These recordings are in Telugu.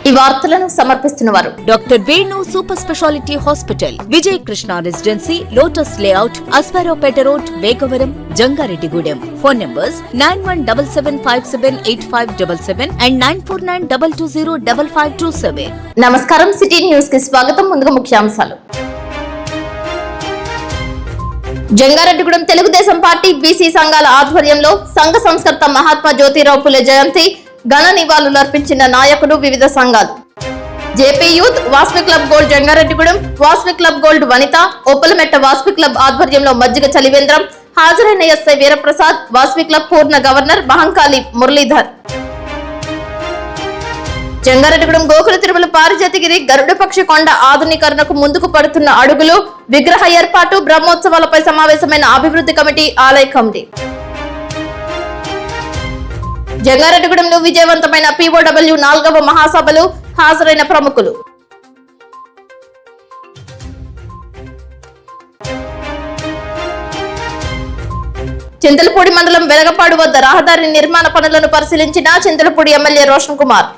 ఈ వార్తలను సమర్పిస్తున్నవారు doctor Venu super speciality hospital, Vijaya Krishna residency, lotus layout, Aswaraopeta road, Vegavaram, Jangareddygudem. Phone numbers 9177578577 and 9492205527. నమస్కారం, సిటీ న్యూస్ కి స్వాగతం. ముందుగా ముఖ్యాంశాలు. జంగారెడ్డిగూడెం తెలుగుదేశం పార్టీ బీసీ సంఘాల ఆధ్వర్యంలో సంఘ సంస్కర్త మహాత్మా జ్యోతిరావు పులే జయంతి ఘన నివాళులు అర్పించిన నాయకులు, వివిధ సంఘాలు. JP youth, Vasavi club gold Jangareddygudem, Vasavi club gold Vanitha, Oppalametta Vasavi club ఆధ్వర్యంలో మజ్జిగ చలివేంద్రం. హాజరైన ఎస్ఐ వీరప్రసాద్, వాస్వి క్లబ్ పూర్ణ గవర్నర్ మహంకాళి మురళీధర్. జంగారెడ్డిగూడెం గోకుల తిరుమల పారిజాతగిరి గరుడ పక్షి కొండ ఆధునీకరణకు ముందుకు పడుతున్న అడుగులు, విగ్రహ ఏర్పాటు, బ్రహ్మోత్సవాలపై సమావేశమైన అభివృద్ధి కమిటీ, ఆలయ కమిటీ. జంగారెడ్డిగూడెంలో విజయవంతమైన POW 4వ మహాసభలు, హాజరైన ప్రముఖులు. చింతలపూడి మండలం వెలగపాడు వద్ద రహదారి నిర్మాణ పనులను పరిశీలించిన Chintalapudi MLA Roshan Kumar.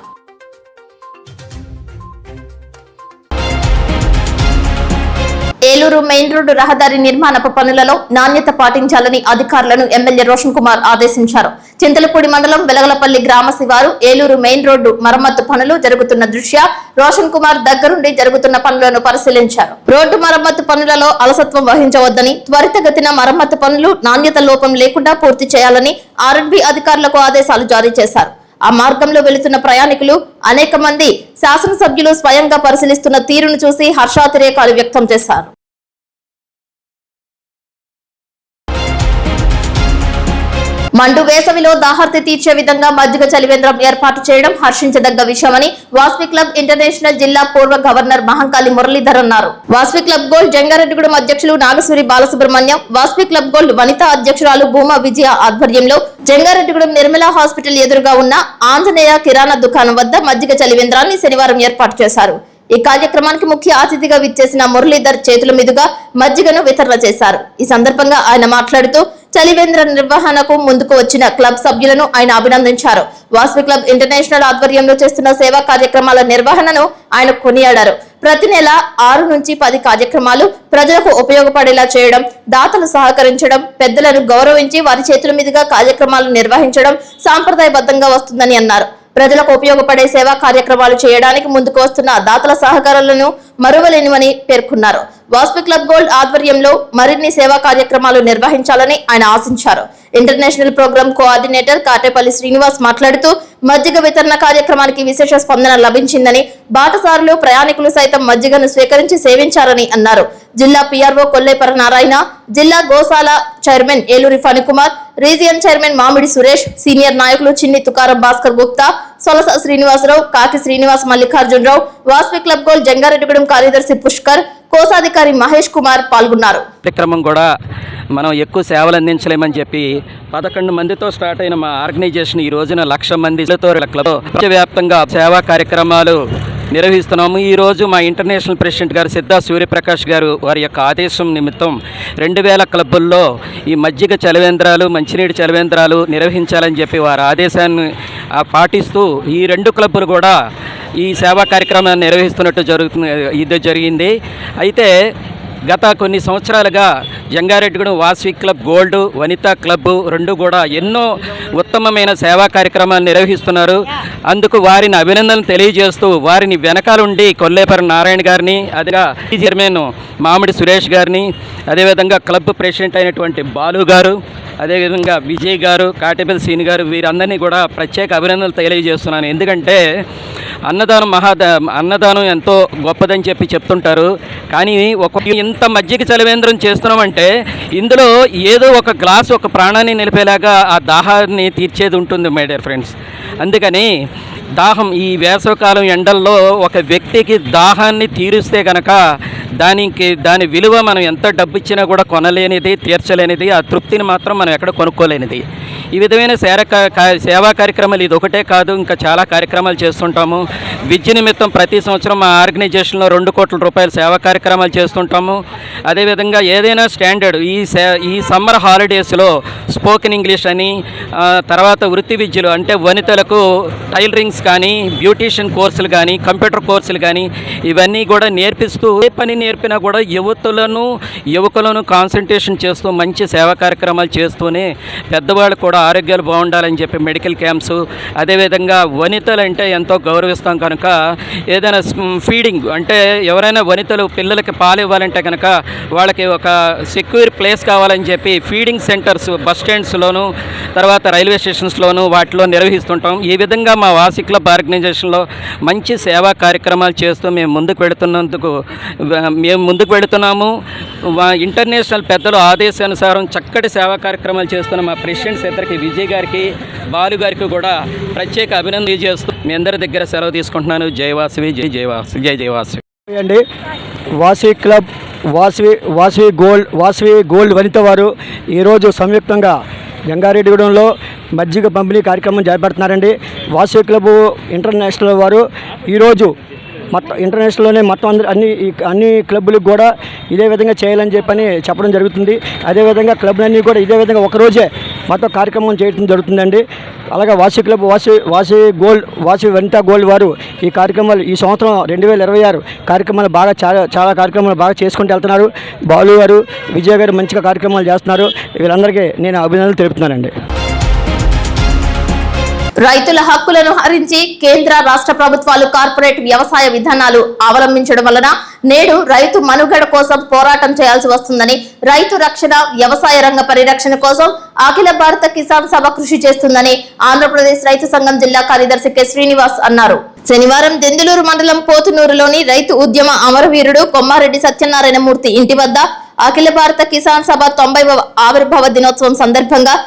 Eluru main road రహదారి నిర్మాణపు పనులలో నాణ్యత పాటించాలని అధికారులను ఎమ్మెల్యే రోషన్ కుమార్ ఆదేశించారు. చింతలపూడి మండలం వెలగలపల్లి గ్రామ శివారు ఏలూరు మెయిన్ రోడ్డు మరమ్మత్తు పనులు జరుగుతున్న దృష్ట్యా రోషన్ కుమార్ దగ్గరుండి జరుగుతున్న పనులను పరిశీలించారు. రోడ్డు మరమ్మత్తు పనులలో అలసత్వం వహించవద్దని, త్వరితగతిన మరమ్మత్తు పనులు నాణ్యత లోపం లేకుండా పూర్తి చేయాలని R&B అధికారులకు ఆదేశాలు జారీ చేశారు. ఆ మార్గంలో వెళుతున్న ప్రయాణికులు అనేక మంది శాసనసభ్యులు స్వయంగా పరిశీలిస్తున్న తీరును చూసి హర్షాతిరేకాలు వ్యక్తం చేశారు. మండు వేసవిలో దాహార్తి తీర్చే విధంగా మజ్జిగ చలివేంద్రం ఏర్పాటు చేయడం హర్షించదగ్గ విషయమని వాస్వి క్లబ్ ఇంటర్నేషనల్ జిల్లా పూర్వ గవర్నర్ మహంకాళి మురళీధర్ అన్నారు. వాస్వి క్లబ్ గోల్డ్ జంగారెడ్డిగూడెం అధ్యక్షులు నాగసూరి బాలసుబ్రహ్మణ్యం, వాస్వి క్లబ్ గోల్డ్ వనితా అధ్యక్షురాలు భూమా విజయ ఆధ్వర్యంలో జంగారెడ్డిగూడెం నిర్మలా హాస్పిటల్ ఎదురుగా ఉన్న ఆంజనేయ కిరాణా దుకాణం వద్ద మజ్జిగ చలివేంద్రాన్ని శనివారం ఏర్పాటు చేశారు. ఈ కార్యక్రమానికి ముఖ్య అతిథిగా విచ్చేసిన మురళీధర్ చేతుల మీదుగా మజ్జిగను వితరణ చేశారు. ఈ సందర్భంగా ఆయన మాట్లాడుతూ చలివేంద్ర నిర్వహణకు ముందుకు వచ్చిన క్లబ్ సభ్యులను ఆయన అభినందించారు. వాస్వి క్లబ్ ఇంటర్నేషనల్ ఆధ్వర్యంలో చేస్తున్న సేవా కార్యక్రమాల నిర్వహణను ఆయన కొనియాడారు. ప్రతి నెల 6 నుంచి 10 కార్యక్రమాలు ప్రజలకు ఉపయోగపడేలా చేయడం, దాతలు సహకరించడం, పెద్దలను గౌరవించి వారి చేతుల మీదుగా కార్యక్రమాలు నిర్వహించడం సాంప్రదాయబద్ధంగా వస్తుందని అన్నారు. ప్రజలకు ఉపయోగపడే సేవా కార్యక్రమాలు చేయడానికి ముందుకు వస్తున్న దాతల సహకారాలను మరువలేనివని పేర్కొన్నారు. వాస్వి క్లబ్ గోల్డ్ ఆధ్వర్యంలో మరిన్ని సేవా కార్యక్రమాలు నిర్వహించాలని ఆయన ఆశించారు. International program coordinator Katepalli Srinivas మాట్లాడుతూ మజ్జిగ వితరణ కార్యక్రమానికి విశేష స్పందన లభించిందని, బాటసారులు, ప్రయాణికులు సైతం మజ్జిగను స్వీకరించి సేవించారని అన్నారు. జిల్లా PRO కొల్లేపర నారాయణ, జిల్లా గోశాల chairman Eluri Phanikumar, region chairman మామిడి సురేష్, సీనియర్ నాయకులు చిన్ని తుకారం భాస్కర్ గుప్తా, సొలస శ్రీనివాసరావు, కాకి శ్రీనివాస్ మల్లికార్జునరావు, వాస్వి క్లబ్ గోల్డ్ జంగారెడ్డిగూడెం కార్యదర్శి పుష్కర్, కోశాధికారి మహేష్ కుమార్ పాల్గొన్నారు. కార్యక్రమం కూడా మనం ఎక్కువ సేవలు అందించలేమని చెప్పి 11 మందితో స్టార్ట్ అయిన మా ఆర్గనైజేషన్ ఈ రోజున 1,00,000 మందితో ప్రపంచవ్యాప్తంగా సేవా కార్యక్రమాలు నిర్వహిస్తున్నాము. ఈరోజు మా ఇంటర్నేషనల్ ప్రెసిడెంట్ గారు సిద్ధా సూర్యప్రకాష్ గారు వారి యొక్క ఆదేశం నిమిత్తం 2000 క్లబ్బుల్లో ఈ మజ్జిగ చలివేంద్రాలు, మంచినీటి చలివేంద్రాలు నిర్వహించాలని చెప్పి వారి ఆదేశాన్ని పాటిస్తూ ఈ 2 క్లబ్బులు కూడా ఈ సేవా కార్యక్రమాన్ని నిర్వహిస్తున్నట్టు జరిగింది. అయితే గత కొన్ని సంవత్సరాలుగా Jangareddygudem Vasavi club gold, Vanitha club 2 కూడా ఎన్నో ఉత్తమమైన సేవా కార్యక్రమాలు నిర్వహిస్తున్నారు. అందుకు వారిని అభినందనలు తెలియజేస్తూ వారిని వెనకాలండి కొల్లేపర నారాయణ గారిని, అదిగా చైర్మన్ మామిడి సురేష్ గారిని, అదేవిధంగా క్లబ్ ప్రెసిడెంట్ అయినటువంటి బాలు గారు, అదేవిధంగా విజయ్ గారు, కాటేపల్లి సీని గారు, వీరందరినీ కూడా ప్రత్యేక అభినందనలు తెలియజేస్తున్నాను. ఎందుకంటే అన్నదానం ఎంతో గొప్పదని చెప్పి చెప్తుంటారు. కానీ ఇంత మజ్జిగ చలివేంద్రం చేస్తున్నామంటే ఇందులో ఏదో ఒక గ్లాసు ఒక ప్రాణాన్ని నిలిపేలాగా ఆ దాహాన్ని తీర్చేది ఉంటుంది మై డియర్ ఫ్రెండ్స్. అందుకని దాహం ఈ వేసవికాలం ఎండల్లో ఒక వ్యక్తికి దాహాన్ని తీరుస్తే కనుక దాని విలువ మనం ఎంత డబ్బు ఇచ్చినా కూడా కొనలేనిది, తీర్చలేనిది. ఆ తృప్తిని మాత్రం మనం ఎక్కడ కొనుక్కోలేనిది. ఈ విధమైన సేవా కార్యక్రమాలు ఇది ఒకటే కాదు, ఇంకా చాలా కార్యక్రమాలు చేస్తుంటాము. విద్య నిమిత్తం ప్రతి సంవత్సరం మా ఆర్గనైజేషన్లో 2 కోట్ల రూపాయల సేవా కార్యక్రమాలు చేస్తుంటాము. అదేవిధంగా ఏదైనా స్టాండర్డ్ ఈ సమ్మర్ హాలిడేస్లో స్పోకెన్ ఇంగ్లీష్ అని, తర్వాత వృత్తి విద్యలు అంటే వనితలకు టైలరింగ్స్ కానీ, బ్యూటీషియన్ కోర్సులు కానీ, కంప్యూటర్ కోర్సులు కానీ ఇవన్నీ కూడా నేర్పిస్తూ, ఏ పని నేర్పినా కూడా యువకులను కాన్సన్ట్రేషన్ చేస్తూ మంచి సేవా కార్యక్రమాలు చేస్తూనే పెద్దవాళ్ళు కూడా ఆరోగ్యాలు బాగుండాలని చెప్పి మెడికల్ క్యాంప్స్, అదేవిధంగా వనితలు అంటే ఎంతో గౌరవిస్తాం కనుక ఏదైనా ఫీడింగ్ అంటే ఎవరైనా వనితలు పిల్లలకి పాలు ఇవ్వాలంటే కనుక వాళ్ళకి ఒక సెక్యూర్ ప్లేస్ కావాలని చెప్పి ఫీడింగ్ సెంటర్స్ బస్ స్టాండ్స్లోను, తర్వాత రైల్వే స్టేషన్స్లోను వాటిలో నిర్వహిస్తుంటాం. ఈ విధంగా మా వాసి క్లబ్ ఆర్గనైజేషన్లో మంచి సేవా కార్యక్రమాలు చేస్తూ మేము ముందుకు వెళుతున్నాము. ఇంటర్నేషనల్ పెద్దల ఆదేశానుసారం చక్కటి సేవా కార్యక్రమాలు చేస్తున్న మా ప్రెసిడెంట్స్ ఇద్దరికి, విజయ్ గారికి, బాలు గారికి కూడా ప్రత్యేక అభినందన చేస్తూ మీ అందరి దగ్గర సెలవు తీసుకుంటున్నాను. జై వాసవి, జై జయవాసవి అండి. వాసవి క్లబ్, వాసవి గోల్డ్ వనిత వారు ఈరోజు సంయుక్తంగా జంగారెడ్డిగూడెంలో మజ్జిగ పంపిణీ కార్యక్రమం చేపడుతున్నారండి. వాసవి క్లబ్ ఇంటర్నేషనల్ వారు ఈరోజు మొత్తం ఇంటర్నేషనల్లోనే మొత్తం అన్ని క్లబ్బులకు కూడా ఇదే విధంగా చేయాలని చెప్పడం జరుగుతుంది. అదేవిధంగా క్లబ్లన్నీ కూడా ఇదే విధంగా ఒకరోజే మొత్తం కార్యక్రమం చేయడం జరుగుతుందండి. అలాగే వాసవి క్లబ్, వాసవి వనితా గోల్డ్ వారు ఈ కార్యక్రమాలు ఈ సంవత్సరం 2026 కార్యక్రమాలు బాగా చాలా కార్యక్రమాలు బాగా చేసుకుంటూ వెళ్తున్నారు. బాలు గారు, విజయ్ గారు మంచిగా కార్యక్రమాలు చేస్తున్నారు. వీళ్ళందరికీ నేను అభినందనలు తెలుపుతున్నానండి. రైతుల హక్కులను హరించి కేంద్ర రాష్ట్ర ప్రభుత్వాలు కార్పొరేట్ వ్యవసాయ విధానాలు అవలంబించడం వలన నేడు రైతు మనుగడ కోసం పోరాటం చేయాల్సి వస్తుందని, రైతు రక్షణ, వ్యవసాయ రంగ పరిరక్షణ కోసం అఖిల భారత కిసాన్ సభ కృషి చేస్తుందని ఆంధ్రప్రదేశ్ రైతు సంఘం జిల్లా కార్యదర్శి కె శ్రీనివాస్ అన్నారు. శనివారం దెందులూరు మండలం పోతునూరులోని రైతు ఉద్యమ అమరవీరుడు కొమ్మారెడ్డి సత్యనారాయణ మూర్తి ఇంటి వద్ద అఖిల భారత కిసాన్ సభ 90వ ఆవిర్భావ దినోత్సవం సందర్భంగా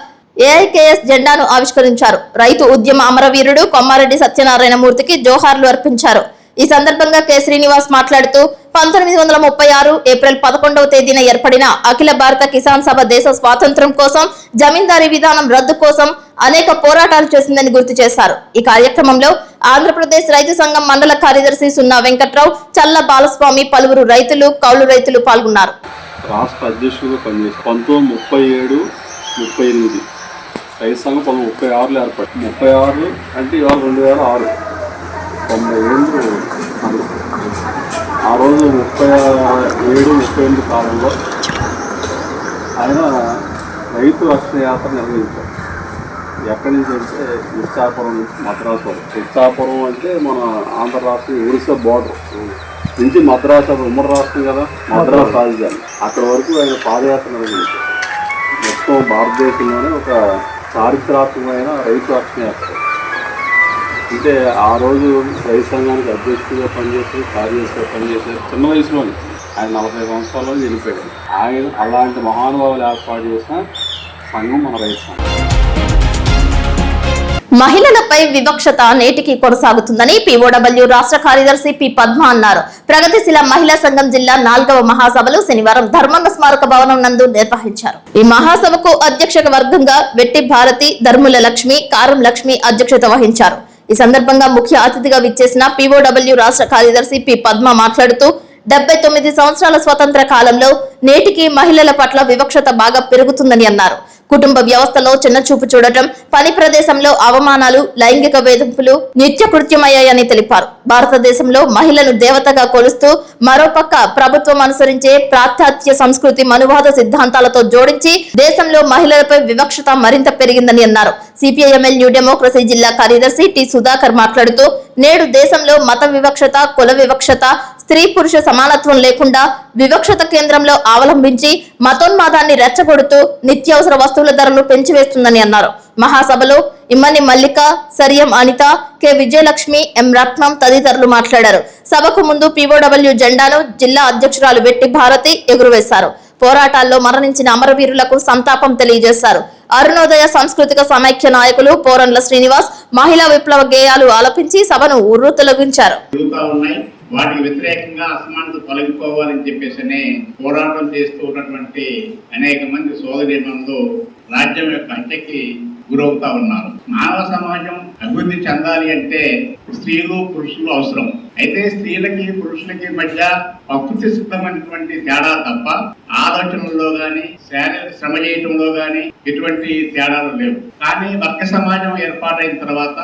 ఏఐకేఎస్ జెండాను ఆవిష్కరించారు. రైతు ఉద్యమ అమరవీరుడు కొమ్మారెడ్డి సత్యనారాయణ మూర్తికి జోహార్లు అర్పించారు. ఈ సందర్భంగా కె శ్రీనివాస్ మాట్లాడుతూ 1936 ఏప్రిల్ 11వ తేదీన ఏర్పడిన అఖిల భారత కిసాన్ సభ దేశ స్వాతంత్ర్యం కోసం, జమీందారీ విధానం రద్దు కోసం అనేక పోరాటాలు చేసిందని గుర్తు చేశారు. ఈ కార్యక్రమంలో ఆంధ్రప్రదేశ్ రైతు సంఘం మండల కార్యదర్శి సున్నా వెంకట్రావు, చల్ల బాలస్వామి, పలువురు రైతులు, కౌలు రైతులు పాల్గొన్నారు. రాష్ట్ర అధ్యక్షుడిగా పనిచేసి 1937-38 రైతు సంఘం 1936లో ఏర్పడి 36 అంటే ఇవాళ 2006 90 ఏళ్ళు. ఆ రోజు 37-38 కాలంలో ఆయన రైతు రక్షణ యాత్ర నిర్వహించారు. ఎక్కడి నుంచి అంటే ఇచ్చాపురం నుంచి మద్రాసు వరకు. ఇచ్చాపురం అంటే మన ఆంధ్ర రాష్ట్రం ఒరిస్సా బోర్డర్ నుంచి మద్రాసు, ఉమ్మడి రాష్ట్రం కదా, మద్రాసు రాజధాని. అక్కడ వరకు ఆయన పాదయాత్ర నిర్వహించారు. మొత్తం భారతదేశంలోనే ఒక చారిత్రాత్మకమైన రైతు రక్షణ యాత్ర. అంటే ఆ రోజు రైతు సంఘానికి అధ్యక్షుడిగా పనిచేసి, కార్యదర్శిగా పనిచేసే చిన్న వయసులోనే ఆయన 40 సంవత్సరాల్లో వెళ్ళిపోయాడు. ఆయన అలాంటి మహానుభావులు ఏర్పాటు చేసిన సంఘం మన రైతు సంఘం. మహిళలపై వివక్షత నేటికి కొనసాగుతుందని పిఓడబ్ల్యూ రాష్ట్ర కార్యదర్శి పి పద్మ అన్నారు. ప్రగతిశీల మహిళా సంఘం జిల్లా 4వ మహాసభలు శనివారం ధర్మంగ స్మారక భవనం నందు నిర్వహించారు. ఈ మహాసభకు అధ్యక్షక వర్గంగా వెట్టి భారతి, ధర్ముల లక్ష్మి, కారం లక్ష్మి అధ్యక్షత వహించారు. ఈ సందర్భంగా ముఖ్య అతిథిగా విచ్చేసిన పిఓడబ్ల్యూ రాష్ట్ర కార్యదర్శి పి పద్మ మాట్లాడుతూ 79 సంవత్సరాల స్వతంత్ర కాలంలో నేటికి మహిళల పట్ల వివక్షత బాగా పెరుగుతుందని అన్నారు. కుటుంబ వ్యవస్థలో చిన్న చూపు చూడటం, పని ప్రదేశంలో అవమానాలు, లైంగిక వేధింపులు నిత్యకృత్యమయ్యాయని తెలిపారు. భారతదేశంలో మహిళను దేవతగా కొలుస్తూ మరోపక్క ప్రభుత్వం అనుసరించే పాశ్చాత్య సంస్కృతి, మనువాద సిద్ధాంతాలతో జోడించి దేశంలో మహిళలపై వివక్షత మరింత పెరిగిందని అన్నారు. సిపిఐఎంఎల్ న్యూ డెమోక్రసీ జిల్లా కార్యదర్శి టి సుధాకర్ మాట్లాడుతూ నేడు దేశంలో మత వివక్షత, కుల వివక్షత, స్త్రీ పురుష సమానత్వం లేకుండా వివక్షత కేంద్రంలో అవలంబించి మతోన్మాదాన్ని రెచ్చగొడుతూ నిత్యావసర వస్తువుల ధరలు పెంచివేస్తుందని అన్నారు. మహాసభలో ఇమ్మని మల్లిక, సరియం అనిత, కె విజయలక్ష్మి, ఎం రత్నం తదితరులు మాట్లాడారు. సభకు ముందు పిఓడబ్ల్యూ జెండాను జిల్లా అధ్యక్షురాలు వెట్టి భారతి ఎగురవేశారు. పోరాటాల్లో మరణించిన అమరవీరులకు సంతాపం తెలియజేశారు. అరుణోదయ సాంస్కృతిక సమైక్య నాయకులు పోరండ్ల శ్రీనివాస్ మహిళా విప్లవ గేయాలు ఆలపించి సభను ఉర్రూతలొగించారు. వాటికి వ్యతిరేకంగా అసమానత తొలగిపోవాలని చెప్పేసి పోరాటం చేస్తూ ఉన్నటువంటి అనేక మంది సోదరీమణులు రాజ్యం యొక్క హత్యకి గురవుతా ఉన్నారు. మానవ సమాజం అభివృద్ధి చెందాలి అంటే స్త్రీలు పురుషులు అవసరం. అయితే స్త్రీలకి పురుషులకి మధ్య ప్రకృతి సిద్ధమైనటువంటి తేడా తప్ప ఆలోచనలో గాని శారీరక శ్రమ చేయటంలో గాని ఎటువంటి తేడాలు లేవు. కానీ వర్గ సమాజం ఏర్పాటైన తర్వాత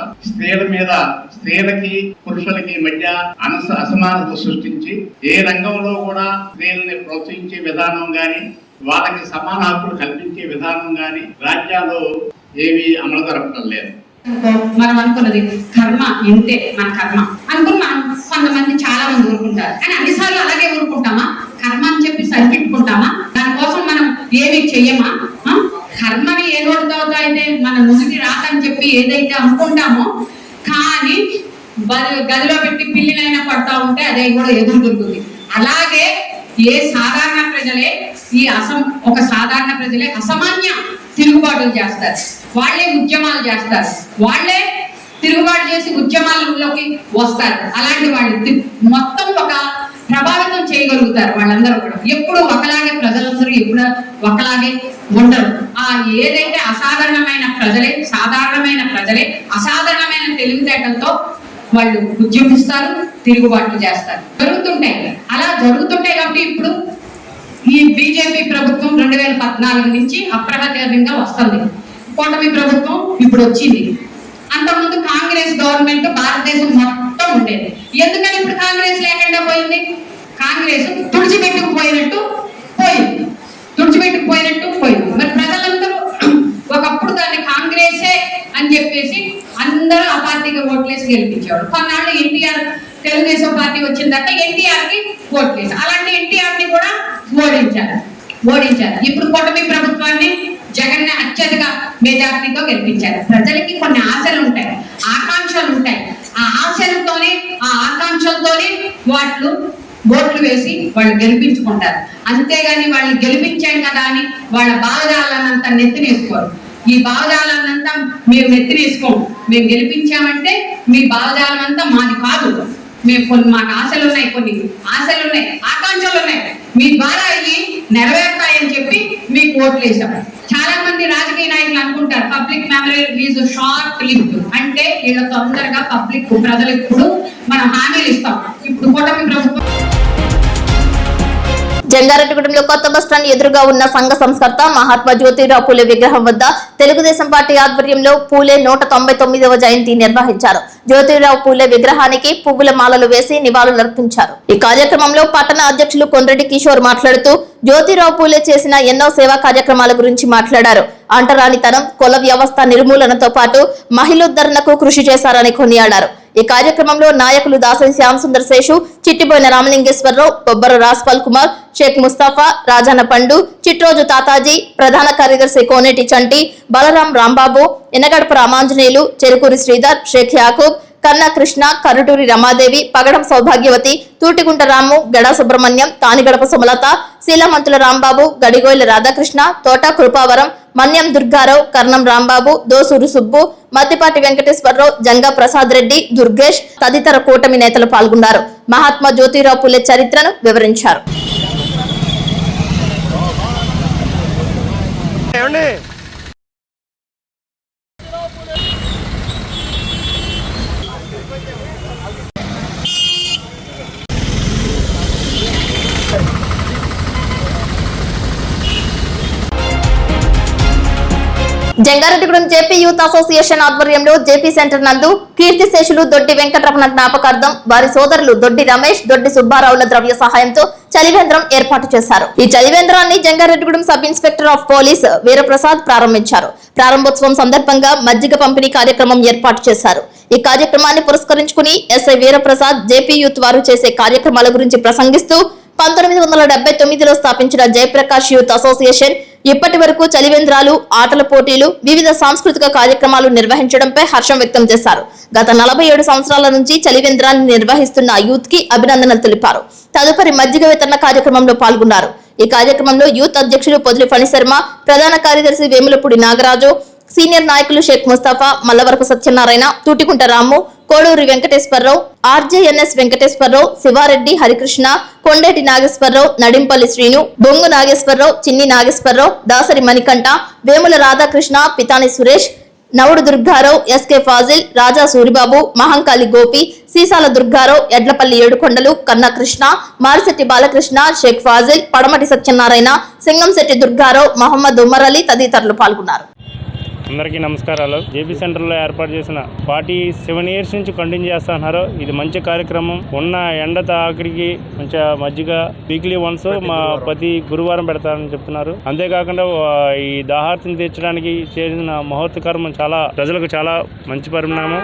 స్త్రీలకి పురుషులకి మధ్య అసమానత సృష్టించి ఏ రంగంలో కూడా స్త్రీలని ప్రోత్సహించే విధానం గాని వాళ్ళకి సమాన హక్కులు కల్పించే విధానం గాని రాజ్యాలు ఏవి అమలు జరపడం లేదు. మనం అనుకున్నది కర్మ ఇంతే, మన కర్మ అనుకుని మనం కొంతమంది చాలా మంది ఊరుకుంటారు. కానీ అన్నిసార్లు అలాగే ఊరుకుంటామా? కర్మ అని చెప్పి సరిపెట్టుకుంటామా? దానికోసం మనం ఏమి చెయ్యమా? కర్మని ఏ రోజుతో అయితే మన నుదిటి రాకని చెప్పి ఏదైతే అనుకుంటామో, కానీ గదిలో పెట్టి పిల్లినైనా పడతా ఉంటే అదే కూడా ఎదురుకుంటుంది. అలాగే ఏ సాధారణ ప్రజలే ఒక సాధారణ ప్రజలే అసామాన్య తిరుగుబాటులు చేస్తారు, వాళ్లే ఉద్యమాలు చేస్తారు, వాళ్లే తిరుగుబాటు చేసి ఉద్యమాలలోకి వస్తారు. అలాంటి వాళ్ళు మొత్తం ఒక ప్రభావితం చేయగలుగుతారు. వాళ్ళందరూ కూడా ఎప్పుడు ఒకలాగే, ప్రజలందరూ ఎప్పుడు ఒకలాగే ఉండరు. ఏదైతే అసాధారణమైన ప్రజలే, సాధారణమైన ప్రజలే అసాధారణమైన తెలివితేటలతో వాళ్ళు ఉద్యమిస్తారు, తిరుగుబాట్లు చేస్తారు, జరుగుతుంటాయి. అలా జరుగుతుంటాయి కాబట్టి ఇప్పుడు ఈ బీజేపీ ప్రభుత్వం 2014 నుంచి అప్రహత్యంగా వస్తుంది. కూటమి ప్రభుత్వం ఇప్పుడు వచ్చింది. అంతకుముందు కాంగ్రెస్ గవర్నమెంట్ భారతదేశం మొత్తం ఉండేది. ఎందుకని ఇప్పుడు కాంగ్రెస్ లేకుండా పోయింది? కాంగ్రెస్ తుడిచిపెట్టుకుపోయినట్టు పోయింది. మరి ప్రజలందరూ ఒకప్పుడు దాన్ని కాంగ్రెసే అని చెప్పేసి అందరూ ఆ పార్టీకి ఓట్లేసి గెలిపించేవాడు. కొన్నాళ్ళు ఎన్టీఆర్ తెలుగుదేశం పార్టీ వచ్చిందంటే ఎన్టీఆర్ కి ఓట్లేసి, అలాంటి ఎన్టీఆర్ ని కూడా ఓడించారు. ఇప్పుడు కూటమి ప్రభుత్వాన్ని జగన్ అత్యధిక మెజార్టీతో గెలిపించారు. ప్రజలకి కొన్ని ఆశలు ఉంటాయి, ఆకాంక్షలు ఉంటాయి. ఆ ఆకాంక్షలతోనే వాళ్ళు ఓట్లు వేసి వాళ్ళు గెలిపించుకుంటారు. అంతేగాని వాళ్ళు గెలిపించాం కదా అని వాళ్ళ భావజాలనంతా నెత్తినేసుకోరు. ఈ భావజాలనంతా మేము నెత్తినేసుకోము. మేము గెలిపించామంటే మీ భావజాలం అంతా మాది కాదు. మాకు ఆశలు ఉన్నాయి, ఆకాంక్షలు ఉన్నాయి. మీ ద్వారా ఇవి నెరవేరుతాయని చెప్పి మీకు ఓట్లు వేసాం. చాలా మంది రాజకీయ నాయకులు అనుకుంటారు public memory is short lived అంటే వీళ్ళ తొందరగా ప్రజలకు ఇప్పుడు మనం హామీలు ఇస్తాం. ఇప్పుడు కూటమి ప్రభుత్వం జంగారెడ్డిగూడెంలో కొత్త బస్టాండ్ ఎదురుగా ఉన్న సంఘ సంస్కర్త మహాత్మా జ్యోతిరావు పూలే విగ్రహం వద్ద తెలుగుదేశం పార్టీ ఆధ్వర్యంలో పూలే 199వ జయంతి నిర్వహించారు. జ్యోతిరావు పూలే విగ్రహానికి పువ్వుల మాలలు వేసి నివాళులర్పించారు. ఈ కార్యక్రమంలో పట్టణ అధ్యక్షులు కొండ్రెడ్డి కిషోర్ మాట్లాడుతూ జ్యోతిరావు పూలే చేసిన ఎన్నో సేవా కార్యక్రమాల గురించి మాట్లాడారు. అంటరానితనం, కుల వ్యవస్థ నిర్మూలనతో పాటు మహిళోద్ధరణకు కృషి చేశారని కొనియాడారు. ఈ కార్యక్రమంలో నాయకులు దాసరి శ్యామ్ సుందర్ శేషు, చిట్టిబోయిన రామలింగేశ్వరరావు, బొబ్బర రాస్పాల్ కుమార్, షేక్ ముస్తాఫా, రాజాన పండు, చిట్రోజు తాతాజీ, ప్రధాన కార్యదర్శి కోనేటి చంటి, బలరాం రాంబాబు, ఎనగడప రామాంజనేయులు, చెరుకూరి శ్రీధర్, షేక్ యాకూబ్, కన్నా కృష్ణ, కరుటూరి రమాదేవి, పగడం సౌభాగ్యవతి, తూటిగుంట రాము, గడా సుబ్రహ్మణ్యం, తానిగడప సుమలత, శీలమంతుల రాంబాబు, గడిగోయిల రాధాకృష్ణ, తోట కృపావరం, మన్యం దుర్గారావు, కర్ణం రాంబాబు, దోసూరు సుబ్బు, మద్దిపాటి వెంకటేశ్వరరావు, జంగా ప్రసాద్ రెడ్డి, దుర్గేష్ తదితర కూటమి నేతలు పాల్గొన్నారు. మహాత్మా జ్యోతిరావు పూలే చరిత్రను వివరించారు. జంగారెడ్డిగూడెం జేపీ యూత్ అసోసియేషన్ ఆధ్వర్యంలో జేపీ సెంటర్ నందు కీర్తిశేషులు దొడ్డి వెంకటరమణ జ్ఞాపకార్థం వారి సోదరులు దొడ్డి రమేష్, దొడ్డి సుబ్బారావుల ద్రవ్య సహాయంతో చలివేంద్రం ఏర్పాటు చేశారు. ఈ చలివేంద్రాన్ని Jangareddygudem sub inspector of police Veeraprasad ప్రారంభించారు. ప్రారంభోత్సవం సందర్భంగా మజ్జిగ పంపిణీ కార్యక్రమం ఏర్పాటు చేశారు. ఈ కార్యక్రమాన్ని పురస్కరించుకుని ఎస్ఐ వీరప్రసాద్ జేపీ యూత్ వారు చేసే కార్యక్రమాల గురించి ప్రసంగిస్తూ 1979లో స్థాపించిన జయప్రకాష్ యూత్ అసోసియేషన్ ఇప్పటి వరకు చలివేంద్రాలు, ఆటల పోటీలు, వివిధ సాంస్కృతిక కార్యక్రమాలు నిర్వహించడంపై హర్షం వ్యక్తం చేశారు. గత 47 సంవత్సరాల నుంచి చలివేంద్రాన్ని నిర్వహిస్తున్న యూత్ కి అభినందనలు తెలిపారు. తదుపరి మజ్జిగ వితరణ కార్యక్రమంలో పాల్గొన్నారు. ఈ కార్యక్రమంలో యూత్ అధ్యక్షులు పొదిలి ఫణిశర్మ, ప్రధాన కార్యదర్శి వేములపూడి నాగరాజు, సీనియర్ నాయకులు షేక్ ముస్తాఫా, మల్లవరపు సత్యనారాయణ, తూటికుంట రాము, కోడూరి వెంకటేశ్వరరావు, ఆర్జేఎన్ఎస్ వెంకటేశ్వరరావు, శివారెడ్డి హరికృష్ణ, కొండేటి నాగేశ్వరరావు, నడింపల్లి శ్రీను, బొంగు నాగేశ్వరరావు, చిన్ని నాగేశ్వరరావు, దాసరి మణికంఠ, వేముల రాధాకృష్ణ, పితాని సురేష్, నవుడు దుర్గారావు, ఎస్కే ఫాజిల్, రాజా సూరిబాబు, మహంకాళి గోపి, సీసాల దుర్గారావు, ఎడ్లపల్లి ఏడుకొండలు, కన్నా కృష్ణ, మారిశెట్టి బాలకృష్ణ, షేక్ ఫాజిల్, పడమటి సత్యనారాయణ, సింగంశెట్టి దుర్గారావు, మహమ్మద్ ఉమర్ అలీ తదితరులు పాల్గొన్నారు. అందరికీ నమస్కారాలు. జేపీ సెంటర్లో ఏర్పాటు చేసిన 47 ఇయర్స్ నుంచి కంటిన్యూ చేస్తున్నారు. ఇది మంచి కార్యక్రమం. ఉన్న ఎండ తాకిడికి మంచిగా మజ్జిగ వీక్లీ వన్స్ మా ప్రతి గురువారం పెడతారని చెప్తున్నారు. అంతేకాకుండా ఈ దాహార్తిని తీర్చడానికి చేసిన మహోత్కర్మం చాలా ప్రజలకు చాలా మంచి పరిణామం.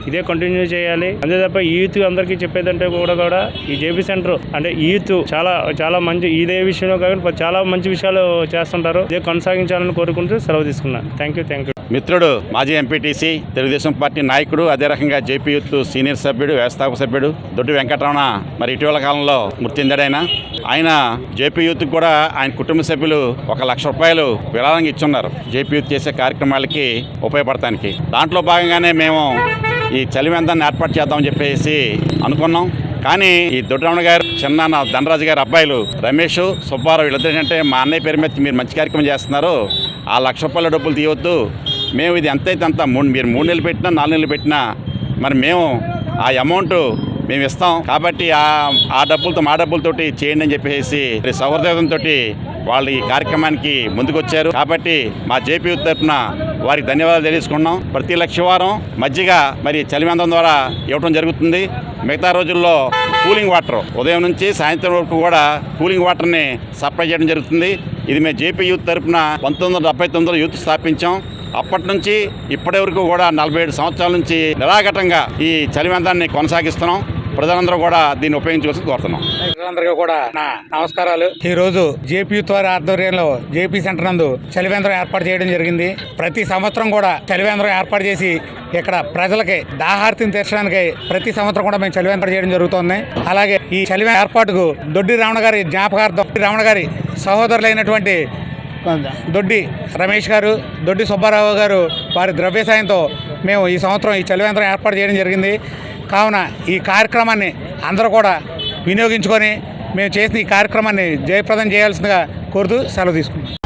ఇదే కంటిన్యూ చేయాలి. అంతే తప్ప యూత్ అందరికీ చెప్పేదంటే కూడా ఈ జేపీ సెంటర్ అంటే యూత్ చాలా చాలా మంచి ఇదే విషయంలో కాకుండా చాలా మంచి విషయాలు చేస్తుంటారు. ఇదే కొనసాగించాలని కోరుకుంటూ సెలవు తీసుకున్నాను. Thank you. మిత్రుడు మాజీ ఎంపీటీసీ తెలుగుదేశం పార్టీ నాయకుడు, అదే రకంగా జేపీ యూత్ సీనియర్ సభ్యుడు, వ్యవస్థాపక సభ్యుడు దొడ్డి వెంకటరమణ మరి ఇటీవల కాలంలో మృతి చెందాడు. ఆయన జేపీ యూత్ కూడా ఆయన కుటుంబ సభ్యులు 1 లక్ష రూపాయలు విరాళంగా ఇచ్చున్నారు జేపీ యూత్ చేసే కార్యక్రమాలకి ఉపయోగపడటానికి. దాంట్లో భాగంగానే మేము ఈ చలివేంద్రాన్ని ఏర్పాటు చేద్దామని చెప్పేసి అనుకున్నాం. కానీ ఈ దొడ్డరమణ గారు, చిన్నాన్న ధనరాజు గారు అబ్బాయిలు రమేష్, సుబ్బారావు వీళ్ళిద్దరు ఏంటంటే మా అన్నయ్య పేరు మీద మీరు మంచి కార్యక్రమం చేస్తున్నారు, ఆ 1 లక్ష రూపాయల డబ్బులు తీయవద్దు, మేము ఇది ఎంతైతే అంత మీరు 3 నెలలు పెట్టినా 4 నెలలు పెట్టినా మరి మేము ఆ అమౌంట్ మేము ఇస్తాం కాబట్టి ఆ డబ్బులతో మా డబ్బులతోటి చేయండి అని చెప్పేసి సౌహృదయంతో వాళ్ళు ఈ కార్యక్రమానికి ముందుకొచ్చారు. కాబట్టి మా జేపీ యూత్ తరఫున వారికి ధన్యవాదాలు తెలియజేసుకున్నాం. ప్రతి లక్షవారం మజ్జిగ మరి చలివేంద్రం ద్వారా ఇవ్వడం జరుగుతుంది. మిగతా రోజుల్లో కూలింగ్ వాటర్ ఉదయం నుంచి సాయంత్రం వరకు కూడా కూలింగ్ వాటర్ని సప్లై చేయడం జరుగుతుంది. ఇది మేము జేపీ యూత్ తరఫున 1979లో యూత్ స్థాపించాం. అప్పటి నుంచి ఇప్పటి వరకు కూడా 47 సంవత్సరాల నుంచి నిరాఘటంగా ఈ చలివేంద్రాన్ని కొనసాగిస్తున్నాం. ప్రజలందరూ కూడా దీన్ని ఉపయోగించుకోవాల్సి కోరుతున్నాం. ప్రజలందరికీ కూడా నా నమస్కారాలు. ఈ రోజు జేపీ యూత్ వారి ఆధ్వర్యంలో జేపీ సెంటర్ నందు చలివేంద్రం ఏర్పాటు చేయడం జరిగింది. ప్రతి సంవత్సరం కూడా చలివేంద్రం ఏర్పాటు చేసి ఇక్కడ ప్రజలకి దాహార్తిని తీర్చడానికి ప్రతి సంవత్సరం కూడా మేము చలివేంద్రం చేయడం జరుగుతుంది. అలాగే ఈ చలివేంద్రం ఏర్పాటుకు దొడ్డి రమణ గారి జ్ఞాపకార్థం రమణ గారి సహోదరులైనటువంటి దొడ్డి రమేష్ గారు, దొడ్డి సుబ్బారావు గారు వారి ద్రవ్య సాయంతో మేము ఈ సంవత్సరం ఈ చలివేంద్రం ఏర్పాటు చేయడం జరిగింది. కావున ఈ కార్యక్రమాన్ని అందరూ కూడా వినియోగించుకొని మేము చేసిన ఈ కార్యక్రమాన్ని జయప్రదం చేయాల్సిందిగా కోరుతూ సెలవు తీసుకుంటాం.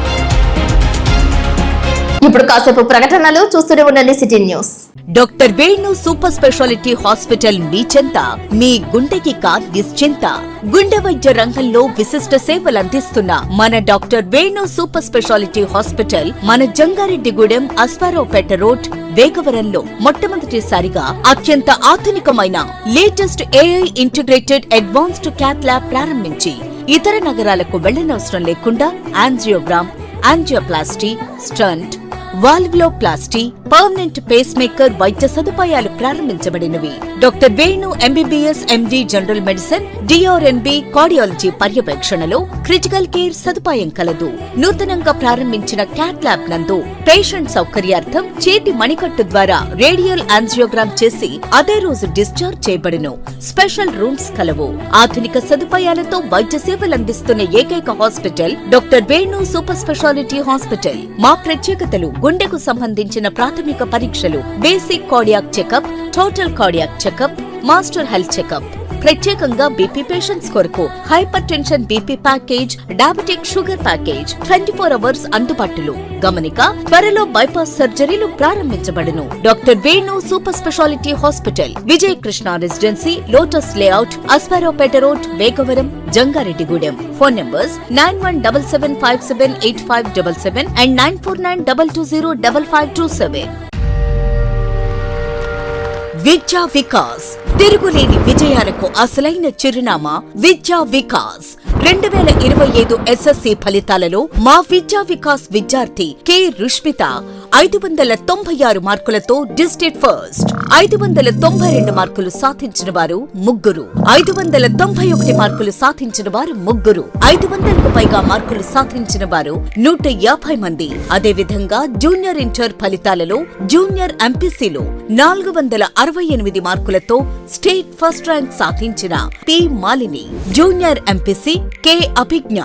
ఇప్పుడు కాసేపు ప్రకటనలు చూస్తూనే ఉండండి city news. Doctor Venu super speciality hospital మీ చెంత, మీ గుండెకి నిశ్చింత. గుండె వైద్య రంగంలో విశిష్ట సేవలు అందిస్తున్న మన doctor Venu super speciality hospital మన జంగారెడ్డిగూడెం అస్పారావుపేట రోడ్ వేగవరంలో మొట్టమొదటిసారిగా అత్యంత ఆధునికమైన latest AI integrated advanced cath lab ప్రారంభించి ఇతర నగరాలకు వెళ్లనవసరం లేకుండా angiogram, angioplasty, stent, valvuloplasty, permanent pacemaker వైద్య సదుపాయాలు ప్రారంభించబడినవి. Doctor Venu MBBS MD general medicine, DrNB cardiology పర్యవేక్షణలో క్రిటికల్ కేర్ సదుపాయం కలదు. నూతనంగా ప్రారంభించిన క్యాత్ ల్యాబ్ నందు పేషెంట్ సౌకర్యార్థం చేతి మణికట్టు ద్వారా రేడియల్ యాంజియోగ్రామ్ చేసి అదే రోజు డిశ్చార్జ్ చేయబడును. స్పెషల్ రూమ్స్ కలవు. ఆధునిక సదుపాయాలతో వైద్య సేవలు అందిస్తున్న ఏకైక hospital doctor Venu super speciality hospital. మా ప్రత్యేకతలు: గుండెకు సంబంధించిన ప్రాథమిక పరీక్షలు, basic cardiac checkup, total cardiac checkup, master health checkup. ప్రత్యేకంగా బీపీ పేషెంట్స్ కొరకు hypertension BP package, diabetic sugar package 24 hours అందుబాటులో. గమనిక: త్వరలో బైపాస్ సర్జరీలు ప్రారంభించబడును. Doctor Venu super speciality hospital, Vijaya Krishna residency, lotus layout, Asparaopeta road, Vegavaram, Jangareddygudem. Phone numbers 9177578577 and 9492205527. విద్యా వికాస్, తిరుగులేని విజయాలకు అసలైన చిరునామా విద్యా వికాస్. 2025 ఎస్ఎస్సి ఫలితాలలో మా విద్యా వికాస్ విద్యార్థి కె రుష్మిత 596 మార్కులతో డిస్ట్రిక్ట్ ఫస్ట్. 592 మార్కులు సాధించిన వారు ముగ్గురు, 591 మార్కులు సాధించిన వారు ముగ్గురు, 500కు పైగా మార్కులు సాధించిన వారు 150 మంది. అదేవిధంగా జూనియర్ ఇంటర్ ఫలితాలలో జూనియర్ ఎంపీసీలో 468 మార్కులతో స్టేట్ ఫస్ట్ ర్యాంక్ సాధించిన P Malini, junior MPC K Abhigna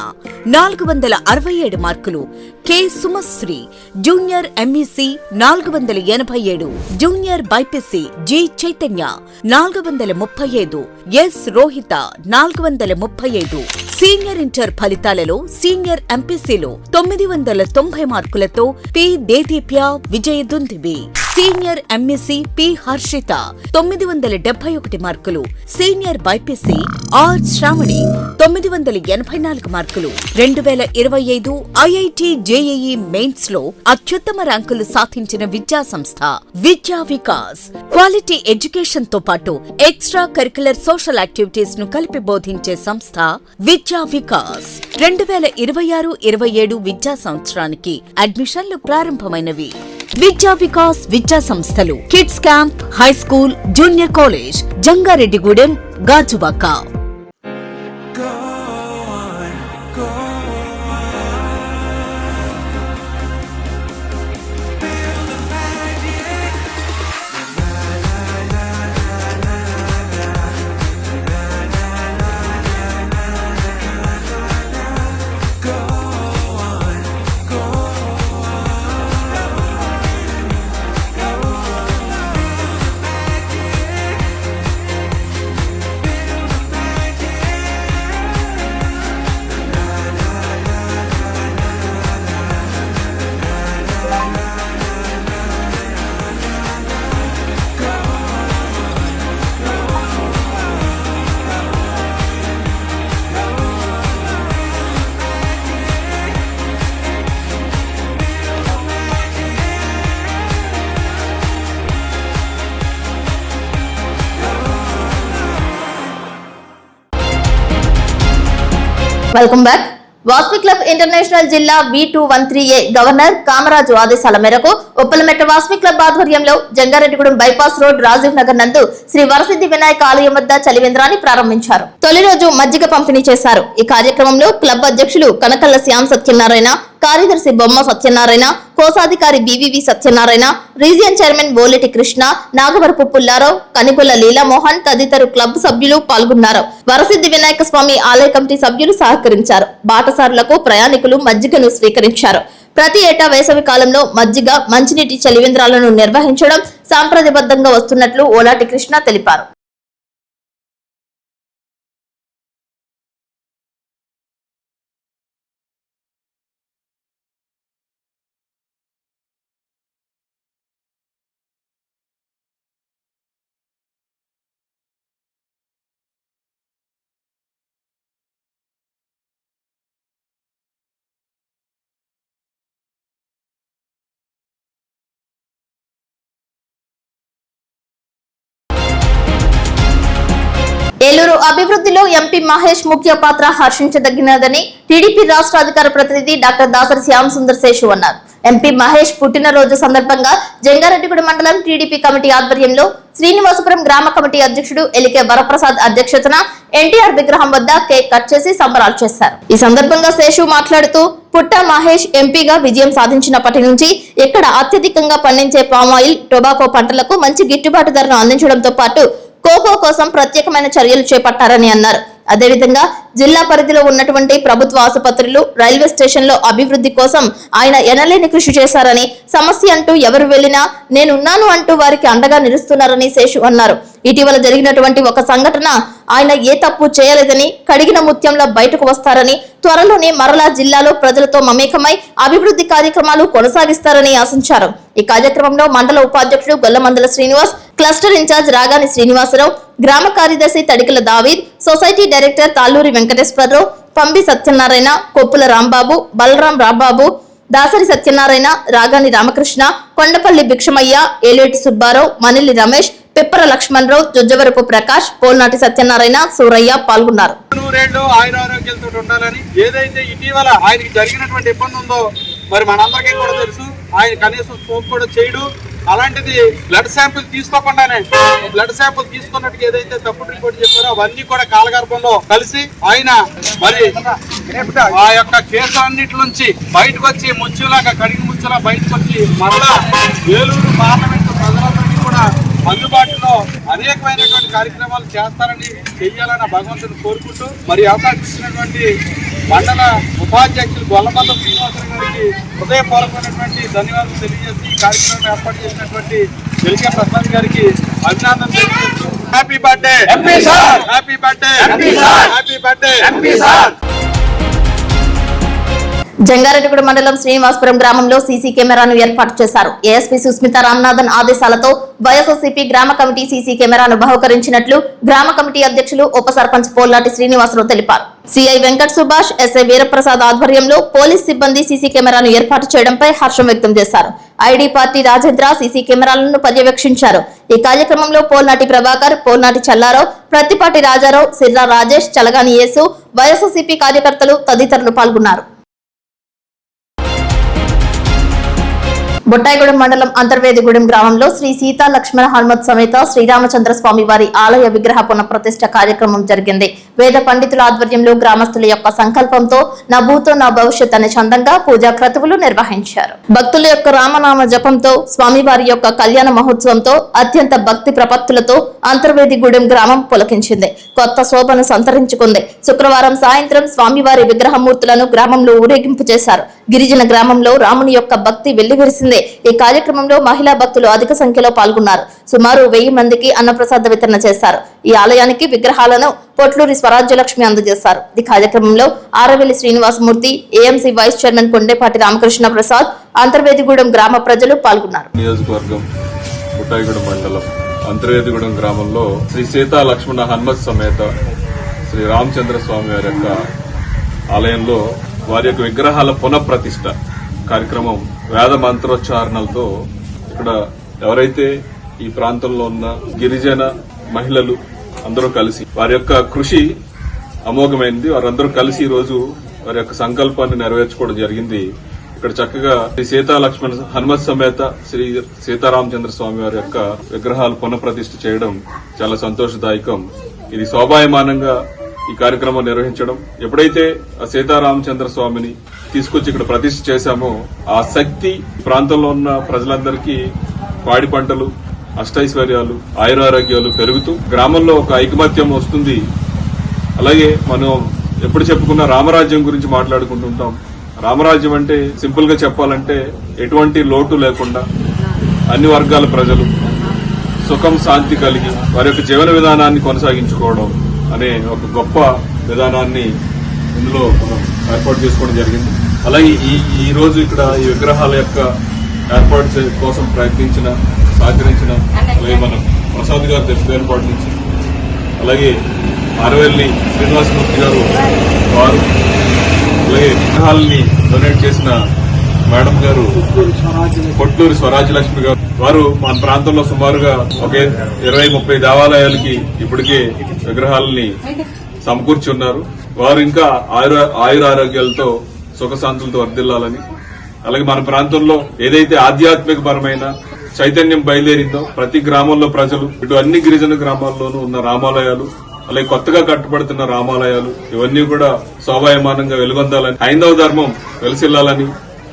467 మార్కులు, K Sumasri, junior MEC 487, junior BiPC G Chaitanya 435, S Rohitha 435, senior inter ఫలితాలలో సీనియర్ ఎంపీసీలో 990 మార్కులతో P Deedeepya Vijayadundibi, senior MSc P Harshitha 971 మార్కులు, సీనియర్ బైపీసీ ఆర్ శ్రావణి 984 మార్కులు. 2025 ఐఐటి జేఈఈ మెయిన్స్ లో అత్యుత్తమ ర్యాంకులు సాధించిన విద్యా సంస్థ విద్యా వికాస్. క్వాలిటీ ఎడ్యుకేషన్ తో పాటు ఎక్స్ట్రా కరిక్యులర్ సోషల్ యాక్టివిటీస్ ను కలిపి బోధించే సంస్థ విద్యా వికాస్. 2026-27 విద్యా సంవత్సరానికి అడ్మిషన్లు ప్రారంభమైనవి. విద్యా వికాస్ విద్యా సంస్థలు kids camp, high school, junior college, Jangareddygudem, Gajuwaka. Welcome back. Vasvi club international జిల్లా V213A గవర్నర్ కామరాజు ఆదేశాల మేరకు ఉప్పలమెట్ట వాస్వి క్లబ్ ఆధ్వర్యంలో జంగారెడ్డిగూడెం బైపాస్ రోడ్, రాజీవ్ నగర్ నందు శ్రీ వరసిద్ధి వినాయక ఆలయం వద్ద చలివేంద్రాన్ని ప్రారంభించారు. తొలి రోజు మజ్జిగ పంపిణీ చేశారు. ఈ కార్యక్రమంలో క్లబ్ అధ్యక్షులు కనకల్ల శ్యామ్ సత్యనారాయణ, కార్యదర్శి బొమ్మ సత్యనారాయణ, కోశాధికారి BVV Satyanarayana, region chairman Boleti Krishna, Nagavarapu Pullarao, Kanipulla Leelamohan తదితర క్లబ్ సభ్యులు పాల్గొన్నారు. వరసిద్ధి వినాయక స్వామి ఆలయ కమిటీ సభ్యులు సహకరించారు. బాటసారులకు ప్రయాణికులు మజ్జిగను స్వీకరించారు. ప్రతి ఏటా వేసవి కాలంలో మజ్జిగ, మంచినీటి చలివేంద్రాలను నిర్వహించడం సాంప్రదాయబద్ధంగా వస్తున్నట్లు ఓలాటి కృష్ణ తెలిపారు. ఏలూరు అభివృద్ధిలో ఎంపీ మహేష్ ముఖ్య పాత్ర హర్షించదగినదని టీడీపీ రాష్ట్ర అధికార ప్రతినిధి డాక్టర్ దాసరి శ్యామ్ సుందర్ శేషు అన్నారు. ఎంపీ మహేష్ పుట్టినరోజు సందర్భంగా జంగారెడ్డిగూడెం మండలం టీడీపీ కమిటీ ఆధ్వర్యంలో శ్రీనివాసపురం గ్రామ కమిటీ అధ్యక్షుడు ఎలికే వరప్రసాద్ అధ్యక్షతన ఎన్టీఆర్ విగ్రహం వద్ద కేక్ కట్ చేసి సంబరాలు చేశారు. ఈ సందర్భంగా శేషు మాట్లాడుతూ పుట్ట మహేష్ ఎంపీగా విజయం సాధించినప్పటి నుంచి ఇక్కడ అత్యధికంగా పండించే పామాయిల్, టొబాకో పంటలకు మంచి గిట్టుబాటు ధరను అందించడంతో పాటు కోకో కోసం ప్రత్యేకమైన చర్యలు చేపట్టారని అన్నారు. అదేవిధంగా జిల్లా పరిధిలో ఉన్నటువంటి ప్రభుత్వ ఆసుపత్రులు, రైల్వే స్టేషన్లో అభివృద్ధి కోసం ఆయన ఎనలేని కృషి చేశారని, సమస్య అంటూ ఎవరు వెళ్లినా నేనున్నాను అంటూ వారికి అండగా నిలుస్తున్నారని శేషు అన్నారు. ఇటీవల జరిగినటువంటి ఒక సంఘటన ఆయన ఏ తప్పు చేయలేదని, కడిగిన ముత్యంలో బయటకు వస్తారని, త్వరలోనే మరలా జిల్లాలో ప్రజలతో మమేకమై అభివృద్ధి కార్యక్రమాలు కొనసాగిస్తారని ఆశించారు. ఈ కార్యక్రమంలో మండల ఉపాధ్యక్షుడు గొల్లమందల శ్రీనివాస్, క్లస్టర్ ఇన్ఛార్జ్ రాగాని శ్రీనివాసరావు, గ్రామ కార్యదర్శి తడికల దావీద్, సొసైటీ డైరెక్టర్ తాళ్ళూరి వెంకటేశ్వరరావు, పంబి సత్యనారాయణ, కొప్పుల రాంబాబు, బలరాం రాంబాబు, దాసరి సత్యనారాయణ, రాగాని రామకృష్ణ, కొండపల్లి భిక్షమయ్య, ఏలేటి సుబ్బారావు, మనిలి రమేష్, పిప్పర లక్ష్మణరావు, జొజ్జవరపు ప్రకాష్, పోల్నాటి సత్యనారాయణ, సూరయ్య పాల్గొన్నారు. ఆయురారోగ్యాలతో ఉండాలని ఏదైతే ఇటీవల ఆయనకి జరిగినటువంటి ఇబ్బంది ఉందో మరి మనందరికీ కూడా తెలుసు. ఆయన కనీసం స్కోప్ కూడా చేయడు. అలాంటిది బ్లడ్ శాంపుల్ తీసుకోకుండానే బ్లడ్ శాంపుల్ తీసుకున్నట్టుగా ఏదైతే తప్పుడు రిపోర్ట్ చెప్పారో అవన్నీ కూడా కాలగర్భంలో కలిసి ఆయన మరి ఆ యొక్క కేసులన్నిటి నుంచి బయటకు వచ్చి ముచ్చులాగా కడిగి ముచ్చులా బయటకు వచ్చి మరలా ఏలూరు పార్లమెంటు ప్రజలందరికీ కూడా అందుబాటులో అనేకమైనటువంటి కార్యక్రమాలు చేస్తారని చెయ్యాలని భగవంతుని కోరుకుంటూ మరి అవకాశం ఇచ్చినటువంటి మండల ఉపాధ్యక్షులు గొల్లమందల శ్రీనివాసరావు గారికి హృదయపూర్వకమైనటువంటి ధన్యవాదాలు తెలియజేసి ఈ కార్యక్రమాన్ని ఏర్పాటు చేసినటువంటి ఎలికే ప్రసాద్ గారికి అభినందనలు తెలియజేస్తూ happy birthday MP sir, happy birthday MP sir, happy birthday MP sir. Jangareddyguda మండలం శ్రీనివాసపురం గ్రామంలో సీసీ కెమెరాను ఏర్పాటు చేశారు. ఏఎస్పీ సుస్మిత రామనాథన్ ఆదేశాలతో వైఎస్ఆర్సీపీ గ్రామ కమిటీ సీసీ కెమెరాను బహుకరించినట్లు గ్రామ కమిటీ అధ్యక్షులు ఉప సర్పంచ్ పోల్లాటి శ్రీనివాసరావు తెలిపారు. సిఐ వెంకట్ సుభాష్, ఎస్ఐ వీరప్రసాద్ ఆధ్వర్యంలో పోలీస్ సిబ్బంది సీసీ కెమెరాను ఏర్పాటు చేయడంపై హర్షం వ్యక్తం చేశారు. ఐడి పార్టీ రాజేంద్ర సీసీ కెమెరాలను పర్యవేక్షించారు. ఈ కార్యక్రమంలో పోల్నాటి ప్రభాకర్, పోల్నాటి చల్లారావు, ప్రత్తిపాటి రాజారావు, సిర్రా రాజేష్, చలగాని యేసు, వైఎస్ఆర్సీపీ కార్యకర్తలు తదితరులు పాల్గొన్నారు. బొట్టాయిగూడెం మండలం అంతర్వేదిగూడెం గ్రామంలో శ్రీ సీతా లక్ష్మణ హనుమత్ సమేత శ్రీరామచంద్ర స్వామి వారి ఆలయ విగ్రహ పునఃప్రతిష్ఠ కార్యక్రమం జరిగింది. వేద పండితుల ఆధ్వర్యంలో గ్రామస్తుల యొక్క సంకల్పంతో నా భూతో నా భవిష్యత్ అనే చందంగా పూజా క్రతువులు నిర్వహించారు. భక్తుల యొక్క రామనామ జపంతో స్వామివారి యొక్క కళ్యాణ మహోత్సవంతో అత్యంత భక్తి ప్రపత్తులతో అంతర్వేదిగూడెం గ్రామం పులకించింది, కొత్త శోభను సంతరించుకుంది. శుక్రవారం సాయంత్రం స్వామివారి విగ్రహమూర్తులను గ్రామంలో ఊరేగింపు చేశారు. గిరిజన గ్రామంలో రాముని యొక్క భక్తి వెల్లివిరిసింది. ఈ కార్యక్రమంలో మహిళా భక్తులు అధిక సంఖ్యలో పాల్గొన్నారు. సుమారు 1000 మందికి అన్నప్రసాద వితరణ చేశారు. ఈ ఆలయానికి విగ్రహాలను పొట్లూరి స్వరాజ్యలక్ష్మి అందజేశారు. ఈ కార్యక్రమంలో Aravelli Srinivasamurthy, AMC vice chairman Kondepati Ramakrishna Prasad, Antarvedigudem గ్రామ ప్రజలు పాల్గొన్నారు. నియోజకవర్గం బుట్టాయిగూడెం మండలం అంతర్వేదిగూడెం గ్రామంలో శ్రీ సీతా లక్ష్మణ హనుమత్ సమేత శ్రీ రామచంద్ర స్వామి వారి యొక్క ఆలయంలో వారి యొక్క విగ్రహాల పునఃప్రతిష్ఠ కార్యక్రమం వేద మంత్రోచ్చారణలతో ఇక్కడ ఎవరైతే ఈ ప్రాంతంలో ఉన్న గిరిజన మహిళలు అందరూ కలిసి వారి యొక్క కృషి అమోఘమైంది. వారందరూ కలిసి ఈ రోజు వారి యొక్క సంకల్పాన్ని నెరవేర్చుకోవడం జరిగింది. ఇక్కడ చక్కగా శ్రీ సీతా లక్ష్మణ హనుమత్ సమేత శ్రీ సీతారామచంద్ర స్వామి వారి యొక్క విగ్రహాలు పునఃప్రతిష్ఠ చేయడం చాలా సంతోషదాయకం. ఇది శోభాయమానంగా ఈ కార్యక్రమం నిర్వహించడం, ఎప్పుడైతే ఆ సీతారామచంద్ర స్వామిని తీసుకొచ్చి ఇక్కడ ప్రతిష్ఠ చేశామో ఆ శక్తి ప్రాంతంలో ఉన్న ప్రజలందరికీ పాడి పంటలు, అష్టైశ్వర్యాలు, ఆయురారోగ్యాలు పెరుగుతూ గ్రామంలో ఒక ఐకమత్యం వస్తుంది. అలాగే మనం ఎప్పుడు చెప్పుకున్న రామరాజ్యం గురించి మాట్లాడుకుంటుంటాం. రామరాజ్యం అంటే సింపుల్ గా చెప్పాలంటే ఎటువంటి లోటు లేకుండా అన్ని వర్గాల ప్రజలు సుఖం శాంతి కలిగి వారి యొక్క జీవన విధానాన్ని కొనసాగించుకోవడం అనే ఒక గొప్ప విధానాన్ని ఇందులో మనం ఏర్పాటు చేసుకోవడం జరిగింది. అలాగే ఈ రోజు ఇక్కడ ఈ విగ్రహాల యొక్క ఏర్పాటు కోసం ప్రయత్నించిన, సహకరించిన అలాగే మన ప్రసాద్ గారు తెలుసు ఏర్పాటు నుంచి, అలాగే ఆరవెల్లి శ్రీనివాసమూర్తి గారు వారు, అలాగే విగ్రహాలని డొనేట్ చేసిన మేడం గారు పొట్లూరి స్వరాజ్యలక్ష్మి గారు, వారు మన ప్రాంతంలో సుమారుగా ఒక 20-30 దేవాలయాలకి ఇప్పటికే విగ్రహాలని సమకూర్చి ఉన్నారు. వారు ఇంకా ఆయురారోగ్యాలతో సుఖశాంతులతో వర్ధిల్లాలని, అలాగే మన ప్రాంతంలో ఏదైతే ఆధ్యాత్మిక పరమైన చైతన్యం బయలుదేరిందో ప్రతి గ్రామంలో ప్రజలు ఇటు అన్ని గిరిజన గ్రామాల్లోనూ ఉన్న రామాలయాలు, అలాగే కొత్తగా కట్టుబడుతున్న రామాలయాలు ఇవన్నీ కూడా శోభాయమానంగా వెలుగొందాలని, హైందవ ధర్మం వెలసిల్లాలని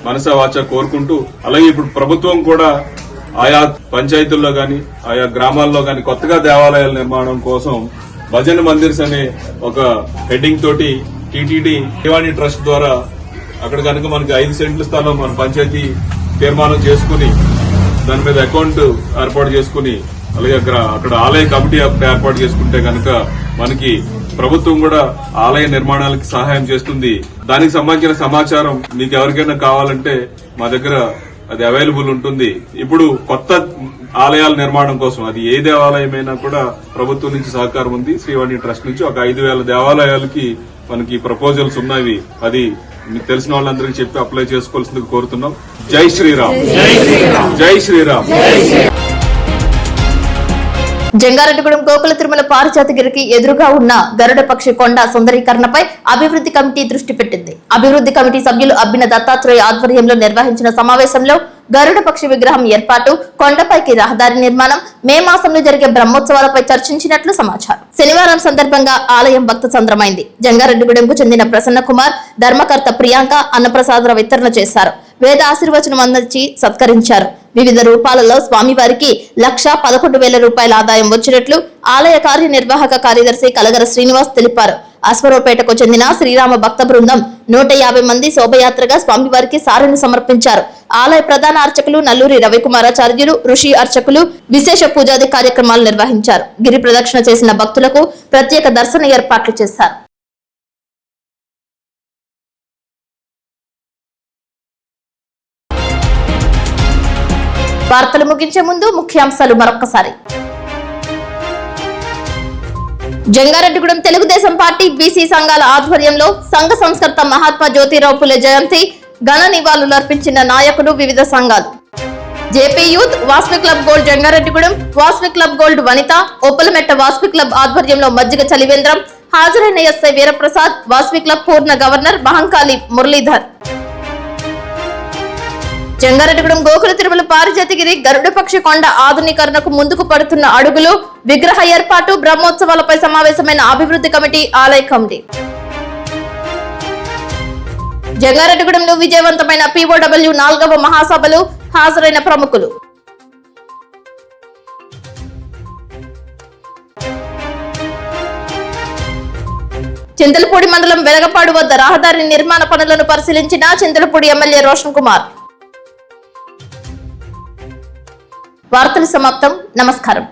మనసా వాచా కోరుకుంటూ, అలాగే ఇప్పుడు ప్రభుత్వం కూడా ఆయా పంచాయతీల్లో గాని ఆయా గ్రామాల్లో గాని కొత్తగా దేవాలయాల నిర్మాణం కోసం భజన్ మందిర్స్ అనే ఒక హెడ్డింగ్ తోటి టీటీడీ దివాణి ట్రస్ట్ ద్వారా అక్కడ కనుక మనకి 5 సెంట్ల స్థలం మన పంచాయతీ తీర్మానం చేసుకుని దాని మీద అకౌంట్ ఏర్పాటు చేసుకుని అలాగే అక్కడ ఆలయ కమిటీ ఏర్పాటు చేసుకుంటే కనుక మనకి ప్రభుత్వం కూడా ఆలయ నిర్మాణాలకు సహాయం చేస్తుంది. దానికి సంబంధించిన సమాచారం మీకు ఎవరికైనా కావాలంటే మా దగ్గర అది అవైలబుల్ ఉంటుంది. ఇప్పుడు కొత్త ఆలయాల నిర్మాణం కోసం అది ఏ దేవాలయమైనా కూడా ప్రభుత్వం నుంచి సహకారం ఉంది. శ్రీవాణి ట్రస్ట్ నుంచి ఒక 5,000 దేవాలయాలకి మనకి ప్రపోజల్స్ ఉన్నాయి. అది మీకు తెలిసిన వాళ్ళందరికీ చెప్పి అప్లై చేసుకోవాల్సిందిగా కోరుతున్నాం. జై శ్రీరామ్, జై శ్రీరామ్. జంగారెడ్డిగూడెం గోకుల తిరుమల పారిజాతగిరికి ఎదురుగా ఉన్న గరుడ పక్షి కొండ సుందరీకరణపై అభివృద్ధి కమిటీ దృష్టి పెట్టింది. అభివృద్ధి కమిటీ సభ్యులు అబ్బిన దత్తాత్రేయ ఆధ్వర్యంలో నిర్వహించిన సమావేశంలో గరుడ పక్షి విగ్రహం ఏర్పాటు, కొండపైకి రహదారి నిర్మాణం, మే మాసంలో జరిగే బ్రహ్మోత్సవాలపై చర్చించినట్లు సమాచారం. శనివారం సందర్భంగా ఆలయం భక్త సంద్రమైంది. జంగారెడ్డిగూడెంకు చెందిన ప్రసన్న కుమార్, ధర్మకర్త ప్రియాంక అన్నప్రసాద వితరణ చేశారు. వేద ఆశీర్వచనం అందించి సత్కరించారు. వివిధ రూపాలలో స్వామివారికి 1,11,000 రూపాయల ఆదాయం వచ్చినట్లు ఆలయ కార్యనిర్వాహక కార్యదర్శి కలగర శ్రీనివాస్ తెలిపారు. అశ్వరావుపేటకు చెందిన శ్రీరామ భక్త బృందం 150 మంది శోభయాత్రగా స్వామివారికి సారెను సమర్పించారు. ఆలయ ప్రధాన అర్చకులు నల్లూరి రవికుమారాచార్యులు, ఋషి అర్చకులు విశేష పూజాది కార్యక్రమాలు నిర్వహించారు. గిరి ప్రదక్షిణ చేసిన భక్తులకు ప్రత్యేక దర్శన ఏర్పాట్లు చేశారు. వార్తలు ముగించే ముందు ముఖ్యాంశాలు మరొకసారి. జంగారెడ్డిగూడెం తెలుగుదేశం పార్టీ బీసీ సంఘాల ఆధ్వర్యంలో సంఘ సంస్కర్త మహాత్మా జ్యోతిరావు పులే జయంతి ఘన నివాళులు అర్పించిన నాయకులు, వివిధ సంఘాలు. JP youth Vasavi club gold Jangareddygudem, Vasavi club gold Vanitha, Oppalametta Vasavi club ఆధ్వర్యంలో మజ్జిగ చలివేంద్రం. హాజరైన ఎస్ఐ వీరప్రసాద్, వాస్వి క్లబ్ పూర్ణ గవర్నర్ మహంకాళి మురళీధర్. జంగారెడ్డిగూడెం గోకుల తిరుమల పారిజాతగిరి గరుడపక్షి కొండ ఆధునీకరణకు ముందుకు పడుతున్న అడుగులు, విగ్రహ ఏర్పాటు, బ్రహ్మోత్సవాలపై సమావేశమైన అభివృద్ధి కమిటీ, ఆలయ కమిటీ. జంగారెడ్డిగూడెంలో విజయవంతమైన POW 4వ మహాసభలు, హాజరైన ప్రముఖులు. చింతలపూడి మండలం వెలగపాడు వద్ద రహదారి నిర్మాణ పనులను పరిశీలించిన చింతలపూడి ఎమ్మెల్యే రోషన్ కుమార్. వార్తలు సమాప్తం. నమస్కారం.